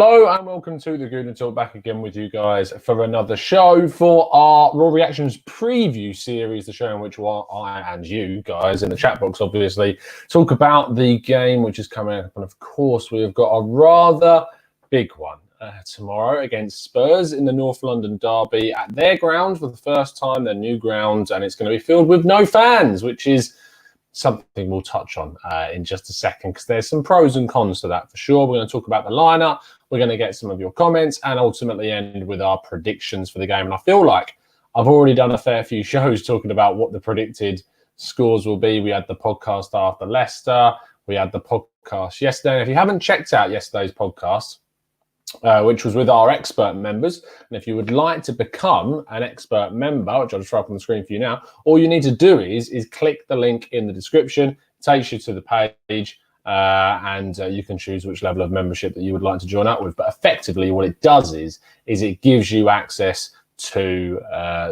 Hello and welcome to the Good and Talk, back again with you guys for another show for our Raw Reactions preview series, the show in which I and you guys in the chat box obviously talk about the game which is coming up. And of course we've got a rather big one tomorrow against Spurs in the North London derby at their ground for the first time, their new ground, and it's going to be filled with no fans, which is something we'll touch on in just a second, because there's some pros and cons to that for sure. We're going to talk about the lineup, we're going to get some of your comments, and ultimately end with our predictions for the game. And I feel like I've already done a fair few shows talking about what the predicted scores will be. We had the podcast after Leicester, we had the podcast yesterday, and if you haven't checked out yesterday's podcast, which was with our expert members, and if you would like to become an expert member, which I'll just throw up on the screen for you now, all you need to do is click the link in the description. It takes you to the page, and you can choose which level of membership that you would like to join up with. But effectively what it does is it gives you access to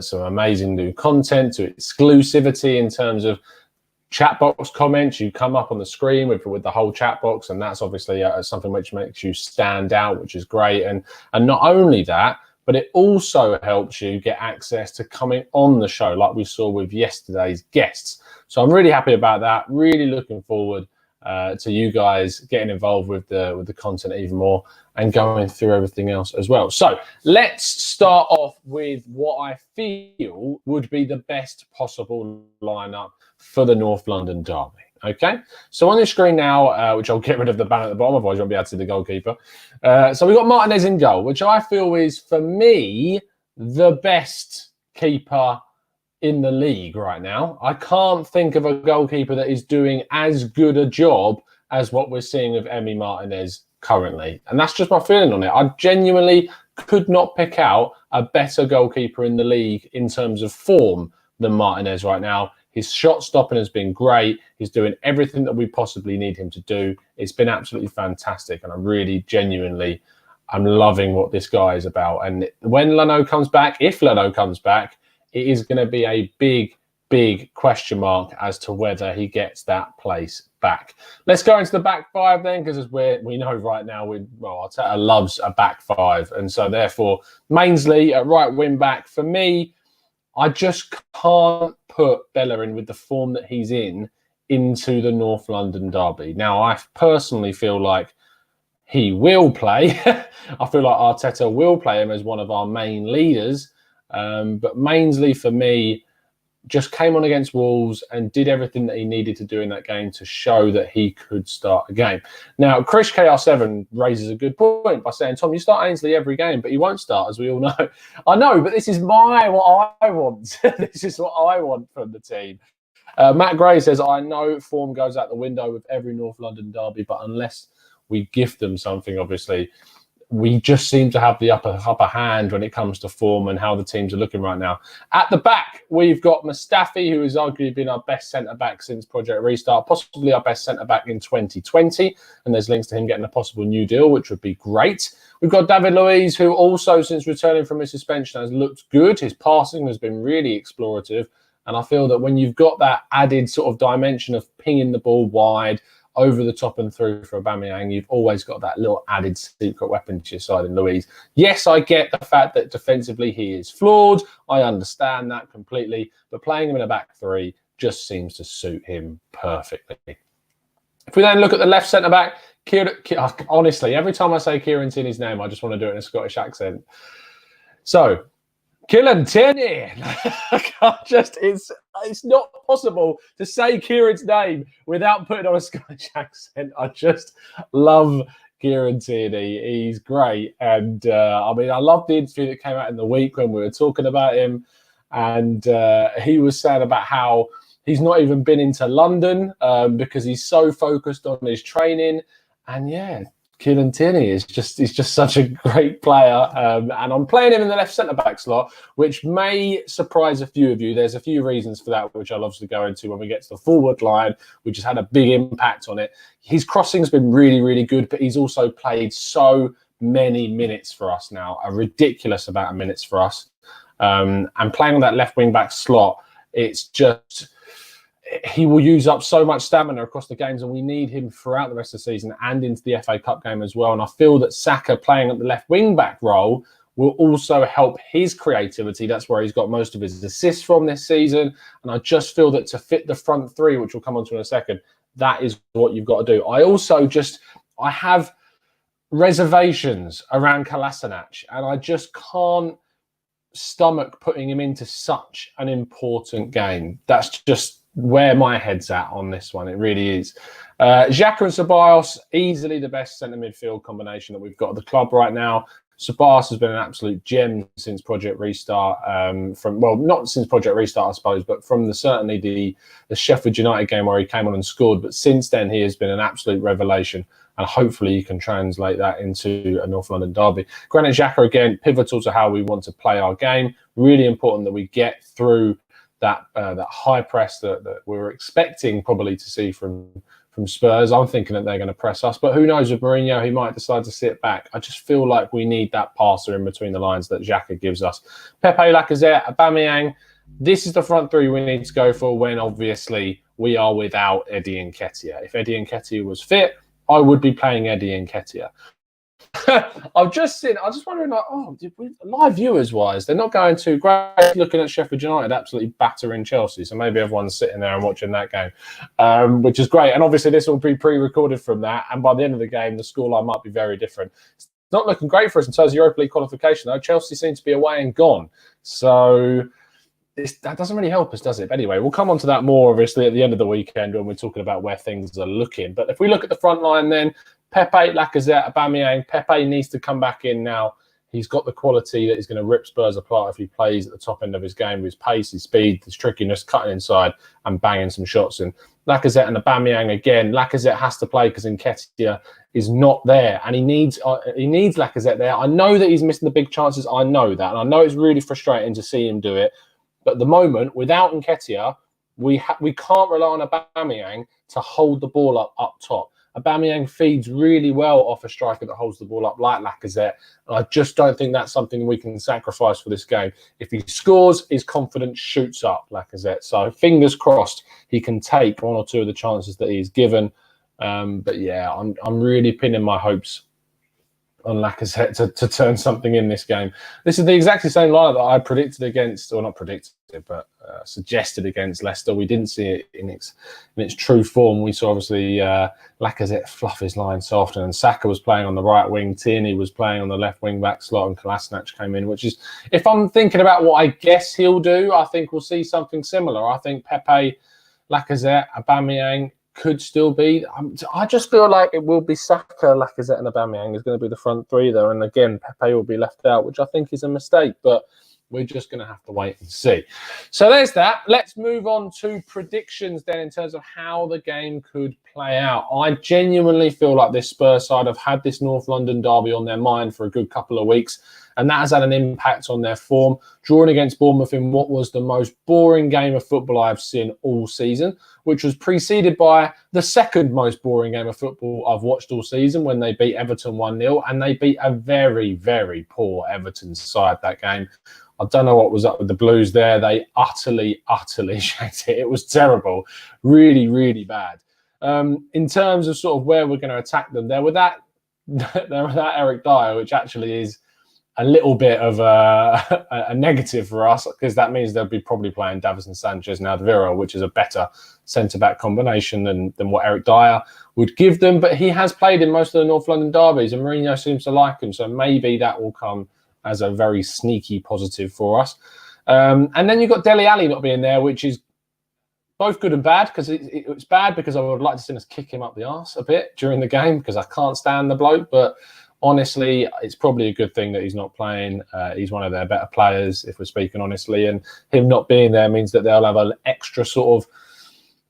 some amazing new content, to exclusivity in terms of chat box comments. You come up on the screen with the whole chat box, and that's obviously something which makes you stand out, which is great. And not only that, but it also helps you get access to coming on the show like we saw with yesterday's guests. So I'm really happy about that, really looking forward to you guys getting involved with the content even more and going through everything else as well. So let's start off with what I feel would be the best possible lineup for the North London derby. Okay, so on the screen now, which I'll get rid of the banner at the bottom, otherwise you won't be able to see the goalkeeper. So we've got Martinez in goal, which I feel is, for me, the best keeper in the league right now. I can't think of a goalkeeper that is doing as good a job as what we're seeing with Emi Martinez currently. And that's just my feeling on it. I genuinely could not pick out a better goalkeeper in the league in terms of form than Martinez right now. His shot stopping has been great. He's doing everything that we possibly need him to do. It's been absolutely fantastic. And I really genuinely, I'm loving what this guy is about. And when Leno comes back, if Leno comes back, it is going to be a big question mark as to whether he gets that place back. Let's go into the back five then, because as we know right now, Arteta loves a back five. And so therefore, Mainsley at right wing back, for me, I just can't put Bellerin with the form that he's in into the North London derby. Now, I personally feel like he will play. I feel like Arteta will play him as one of our main leaders. But Mainsley, for me, just came on against Wolves and did everything that he needed to do in that game to show that he could start a game. Now, Chris KR7 raises a good point by saying, Tom, you start Ainsley every game, but he won't start, as we all know. I know, but this is what I want. This is what I want from the team. Matt Gray says, I know form goes out the window with every North London derby, but unless we gift them something, obviously, we just seem to have the upper hand when it comes to form and how the teams are looking right now. At the back, we've got Mustafi, who has arguably been our best centre-back since Project Restart, possibly our best centre-back in 2020. And there's links to him getting a possible new deal, which would be great. We've got David Luiz, who also, since returning from his suspension, has looked good. His passing has been really explorative. And I feel that when you've got that added sort of dimension of pinging the ball wide, over the top and through for Aubameyang, you've always got that little added secret weapon to your side in Luiz. Yes, I get the fact that defensively he is flawed. I understand that completely. But playing him in a back three just seems to suit him perfectly. If we then look at the left centre-back, honestly, every time I say Kieran Tierney's name, I just want to do it in a Scottish accent. So, Kieran Tierney. It's not possible to say Kieran's name without putting on a Scottish accent. I just love Kieran Tierney. He's great. And I love the interview that came out in the week when we were talking about him. And he was saying about how he's not even been into London because he's so focused on his training. And yeah, Kieran Tierney is just such a great player, and I'm playing him in the left centre-back slot, which may surprise a few of you. There's a few reasons for that, which I'll obviously go into when we get to the forward line, which has had a big impact on it. His crossing's been really, really good, but he's also played so many minutes for us now, a ridiculous amount of minutes for us. And playing on that left wing-back slot, it's just... he will use up so much stamina across the games, and we need him throughout the rest of the season and into the FA Cup game as well. And I feel that Saka playing at the left wing back role will also help his creativity. That's where he's got most of his assists from this season. And I just feel that to fit the front three, which we'll come on to in a second, that is what you've got to do. I have reservations around Kolasinac, and I just can't stomach putting him into such an important game. That's just where my head's at on this one. It really is. Xhaka and Ceballos, easily the best centre midfield combination that we've got at the club right now. Ceballos has been an absolute gem since Project Restart. Not since Project Restart, I suppose, but from certainly the Sheffield United game where he came on and scored. But since then, he has been an absolute revelation. And hopefully you can translate that into a North London derby. Granit Xhaka, again, pivotal to how we want to play our game. Really important that we get through that high press that we were expecting probably to see from Spurs. I'm thinking that they're going to press us. But who knows, with Mourinho, he might decide to sit back. I just feel like we need that passer in between the lines that Xhaka gives us. Pepe, Lacazette, Aubameyang. This is the front three we need to go for when, obviously, we are without Eddie Nketiah. If Eddie Nketiah was fit, I would be playing Eddie Nketiah. I was just wondering, live viewers wise, they're not going too great. Looking at Sheffield United absolutely battering Chelsea, so maybe everyone's sitting there and watching that game, which is great. And obviously, this will be pre-recorded from that, and by the end of the game, the scoreline might be very different. It's not looking great for us in terms of Europa League qualification, though. Chelsea seems to be away and gone, so that doesn't really help us, does it? But anyway, we'll come on to that more, obviously, at the end of the weekend when we're talking about where things are looking. But if we look at the front line then, Pepe, Lacazette, Aubameyang. Pepe needs to come back in now. He's got the quality that is going to rip Spurs apart if he plays at the top end of his game with his pace, his speed, his trickiness, cutting inside and banging some shots in. Lacazette and Aubameyang again. Lacazette has to play because Nketiah is not there, and he needs Lacazette there. I know that he's missing the big chances. I know that, and I know it's really frustrating to see him do it. But at the moment, without Nketiah, we can't rely on Aubameyang to hold the ball up top. Aubameyang feeds really well off a striker that holds the ball up like Lacazette. And I just don't think that's something we can sacrifice for this game. If he scores, his confidence shoots up, Lacazette. So fingers crossed he can take one or two of the chances that he's given. But yeah, I'm really pinning my hopes on Lacazette to turn something in this game. This is the exactly same lineup that I predicted against, or not predicted, but suggested against Leicester. We didn't see it in its true form. We saw obviously Lacazette fluff his line so often, and Saka was playing on the right wing, Tierney was playing on the left wing back slot, and Kolasinac came in, which is, if I'm thinking about what I guess he'll do, I think we'll see something similar. I think Pepe, Lacazette, Aubameyang could still be. I just feel like it will be Saka, Lacazette and Aubameyang is going to be the front three there. And again, Pepe will be left out, which I think is a mistake, but we're just going to have to wait and see. So there's that. Let's move on to predictions then in terms of how the game could play out. I genuinely feel like this Spurs side have had this North London derby on their mind for a good couple of weeks, and that has had an impact on their form. Drawing against Bournemouth in what was the most boring game of football I've seen all season, which was preceded by the second most boring game of football I've watched all season when they beat Everton 1-0, and they beat a very, very poor Everton side that game. I don't know what was up with the Blues there. They utterly shanked it. It was terrible. Really, really bad. In terms of sort of where we're going to attack them, they're without Eric Dyer, which actually is a little bit of a negative for us, because that means they'll be probably playing Davison Sanchez and Alderweireld, which is a better centre-back combination than what Eric Dyer would give them. But he has played in most of the North London derbies, and Mourinho seems to like him. So maybe that will come as a very sneaky positive for us. And then you've got Dele Alli not being there, which is both good and bad, because it's bad because I would like to see us kick him up the arse a bit during the game, because I can't stand the bloke. But honestly, it's probably a good thing that he's not playing. He's one of their better players, if we're speaking honestly. And him not being there means that they'll have an extra sort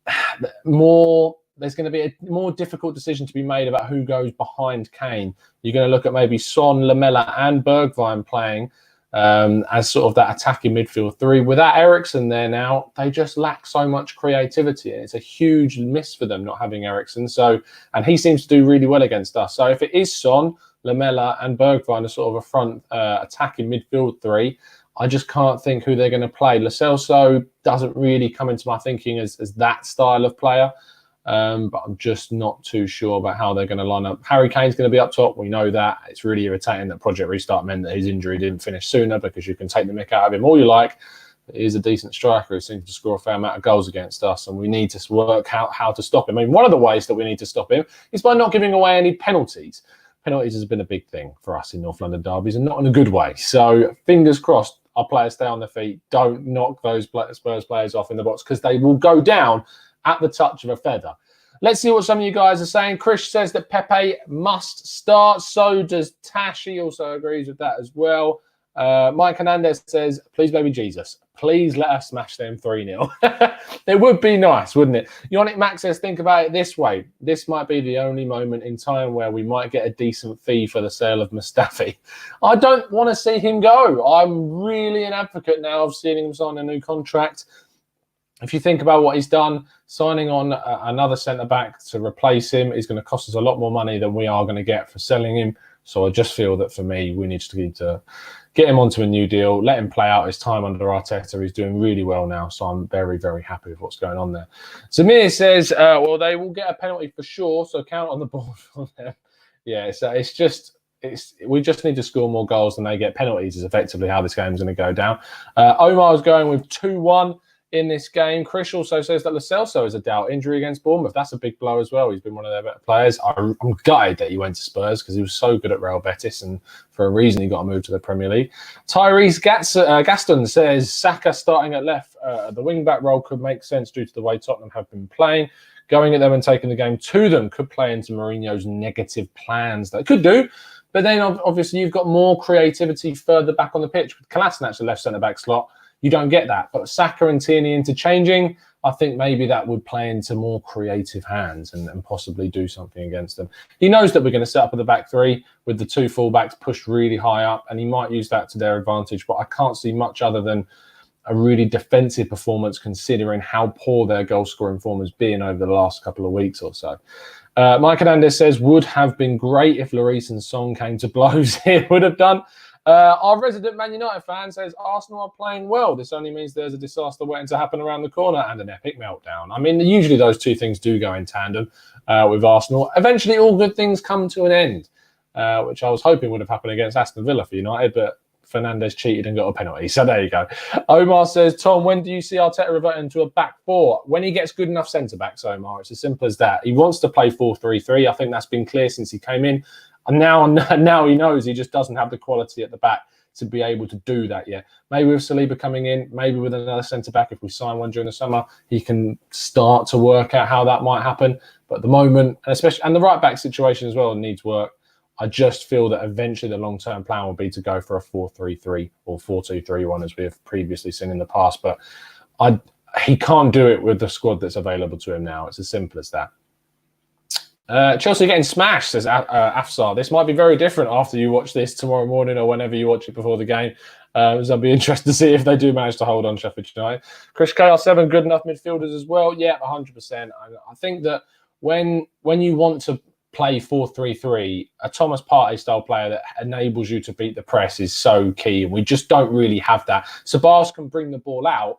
of more... There's going to be a more difficult decision to be made about who goes behind Kane. You're going to look at maybe Son, Lamela and Bergwijn playing as sort of that attacking midfield three. Without Eriksen there now, they just lack so much creativity. And it's a huge miss for them not having Eriksen. And he seems to do really well against us. So if it is Son, Lamela and Bergwijn are sort of a front attacking midfield three, I just can't think who they're going to play. Lo Celso doesn't really come into my thinking as that style of player. But I'm just not too sure about how they're going to line up. Harry Kane's going to be up top. We know that. It's really irritating that Project Restart meant that his injury didn't finish sooner, because you can take the mick out of him all you like. He's a decent striker who seems to score a fair amount of goals against us, and we need to work out how to stop him. I mean, one of the ways that we need to stop him is by not giving away any penalties. Penalties has been a big thing for us in North London derbies, and not in a good way. So fingers crossed our players stay on their feet. Don't knock those Spurs players off in the box, because they will go down at the touch of a feather. Let's see what some of you guys are saying. Chris says that Pepe must start. So does Tash. He also agrees with that as well. Mike Hernandez says, please, baby Jesus, please let us smash them 3-0. It would be nice, wouldn't it? Yannick Max says, think about it this way. This might be the only moment in time where we might get a decent fee for the sale of Mustafi. I don't want to see him go. I'm really an advocate now of seeing him sign a new contract. If you think about what he's done, signing on another centre-back to replace him is going to cost us a lot more money than we are going to get for selling him. So I just feel that for me, we need to get him onto a new deal, let him play out his time under Arteta. He's doing really well now, so I'm very, very happy with what's going on there. Samir says, well, they will get a penalty for sure, so count on the board for them. Yeah, so we just need to score more goals than they get penalties is effectively how this game's going to go down. Omar's going with 2-1. In this game. Chris also says that Lo Celso is a doubt. Injury against Bournemouth, that's a big blow as well. He's been one of their better players. I'm gutted that he went to Spurs, because he was so good at Real Betis, and for a reason he got a move to the Premier League. Tyrese Gaston says Saka starting at left. The wing-back role could make sense due to the way Tottenham have been playing. Going at them and taking the game to them could play into Mourinho's negative plans. That could do. But then obviously you've got more creativity further back on the pitch. With Kolasinac, the left centre-back slot, you don't get that. But Saka and Tierney interchanging, I think maybe that would play into more creative hands and possibly do something against them. He knows that we're going to set up at the back three with the two fullbacks pushed really high up, and he might use that to their advantage. But I can't see much other than a really defensive performance, considering how poor their goal-scoring form has been over the last couple of weeks or so. Mike Hernandez says, would have been great if Lloris and Song came to blows. It would have done. Our resident Man United fan says Arsenal are playing well. This only means there's a disaster waiting to happen around the corner and an epic meltdown. I mean, usually those two things do go in tandem with Arsenal. Eventually, all good things come to an end, which I was hoping would have happened against Aston Villa for United, but Fernandes cheated and got a penalty. So there you go. Omar says, Tom, when do you see Arteta reverting to a back four? When he gets good enough centre-backs, Omar. It's as simple as that. He wants to play 4-3-3. I think that's been clear since he came in. And now he knows he just doesn't have the quality at the back to be able to do that yet. Maybe with Saliba coming in, maybe with another centre-back, if we sign one during the summer, he can start to work out how that might happen. But at the moment, and the right-back situation as well needs work. I just feel that eventually the long-term plan will be to go for a 4-3-3 or 4-2-3-1 as we have previously seen in the past. But he can't do it with the squad that's available to him now. It's as simple as that. Chelsea getting smashed, says Afsar. This might be very different after you watch this tomorrow morning or whenever you watch it before the game. So I'll be interested to see if they do manage to hold on Sheffield United. Chris KR7, good enough midfielders as well. Yeah, 100%. I think that when you want to play 4-3-3, a Thomas Partey style player that enables you to beat the press is so key. And we just don't really have that. Sabas can bring the ball out,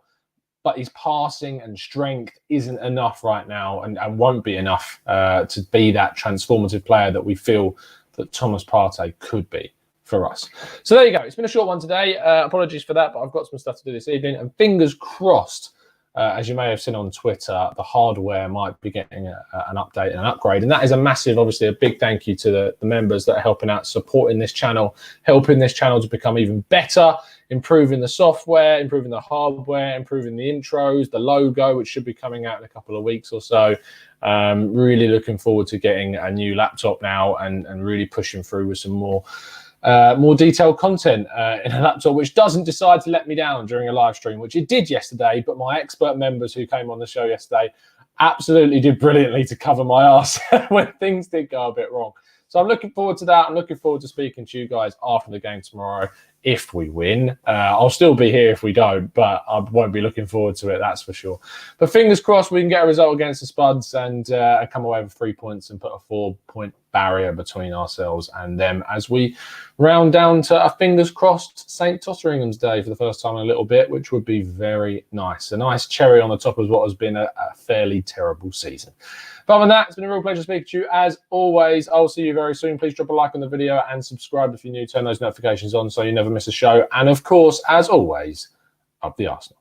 but his passing and strength isn't enough right now and won't be enough to be that transformative player that we feel that Thomas Partey could be for us. So there you go. It's been a short one today. Apologies for that, but I've got some stuff to do this evening. And fingers crossed, as you may have seen on Twitter, the hardware might be getting an update and an upgrade. And that is a massive, obviously, a big thank you to the members that are helping out, supporting this channel, helping this channel to become even better, improving the software, improving the hardware, improving the intros, the logo, which should be coming out in a couple of weeks or so. Really looking forward to getting a new laptop now and really pushing through with some more detailed content in a laptop which doesn't decide to let me down during a live stream, which it did yesterday. But my expert members who came on the show yesterday absolutely did brilliantly to cover my arse when things did go a bit wrong. So I'm looking forward to that. I'm looking forward to speaking to you guys after the game tomorrow. If we win, I'll still be here if we don't, but I won't be looking forward to it, that's for sure. But fingers crossed we can get a result against the Spuds and come away with 3 points and put a 4-point barrier between ourselves and them as we round down to a fingers crossed St. Totteringham's Day for the first time in a little bit, which would be very nice. A nice cherry on the top of what has been a fairly terrible season. But other than that, it's been a real pleasure speaking to you. As always, I'll see you very soon. Please drop a like on the video and subscribe if you're new. Turn those notifications on so you never miss a show. And of course, as always, up the Arsenal.